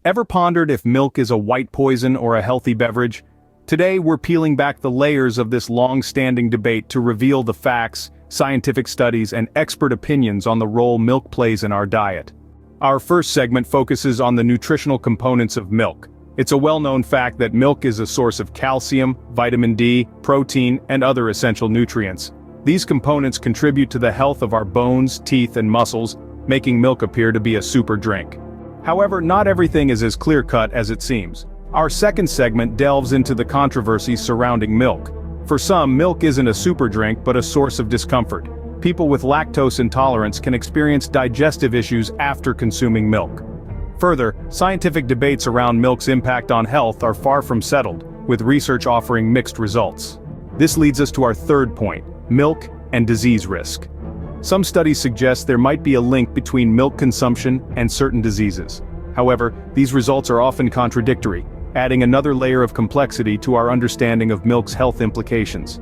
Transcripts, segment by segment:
Ever pondered if milk is a white poison or a healthy beverage? Today we're peeling back the layers of this long-standing debate to reveal the facts, scientific studies, and expert opinions on the role milk plays in our diet. Our first segment focuses on the nutritional components of milk. It's a well-known fact that milk is a source of calcium, vitamin D, protein, and other essential nutrients. These components contribute to the health of our bones, teeth, and muscles, making milk appear to be a super drink. However, not everything is as clear-cut as it seems. Our second segment delves into the controversies surrounding milk. For some, milk isn't a super drink but a source of discomfort. People with lactose intolerance can experience digestive issues after consuming milk. Further, scientific debates around milk's impact on health are far from settled, with research offering mixed results. This leads us to our third point: milk and disease risk. Some studies suggest there might be a link between milk consumption and certain diseases. However, these results are often contradictory, adding another layer of complexity to our understanding of milk's health implications.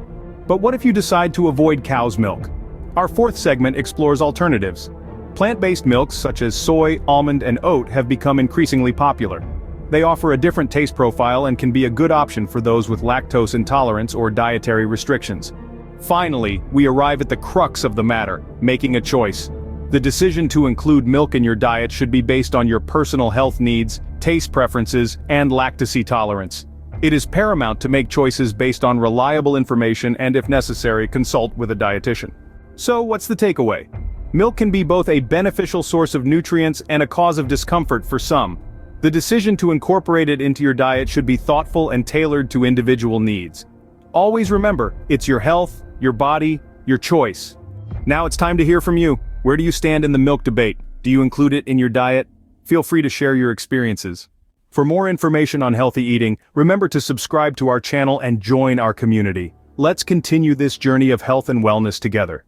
But what if you decide to avoid cow's milk? Our fourth segment explores alternatives. Plant-based milks such as soy, almond, and oat have become increasingly popular. They offer a different taste profile and can be a good option for those with lactose intolerance or dietary restrictions. Finally, we arrive at the crux of the matter: making a choice. The decision to include milk in your diet should be based on your personal health needs, taste preferences, and lactose tolerance. It is paramount to make choices based on reliable information and, if necessary, consult with a dietitian. So, what's the takeaway? Milk can be both a beneficial source of nutrients and a cause of discomfort for some. The decision to incorporate it into your diet should be thoughtful and tailored to individual needs. Always remember, it's your health, your body, your choice. Now it's time to hear from you. Where do you stand in the milk debate? Do you include it in your diet? Feel free to share your experiences. For more information on healthy eating, remember to subscribe to our channel and join our community. Let's continue this journey of health and wellness together.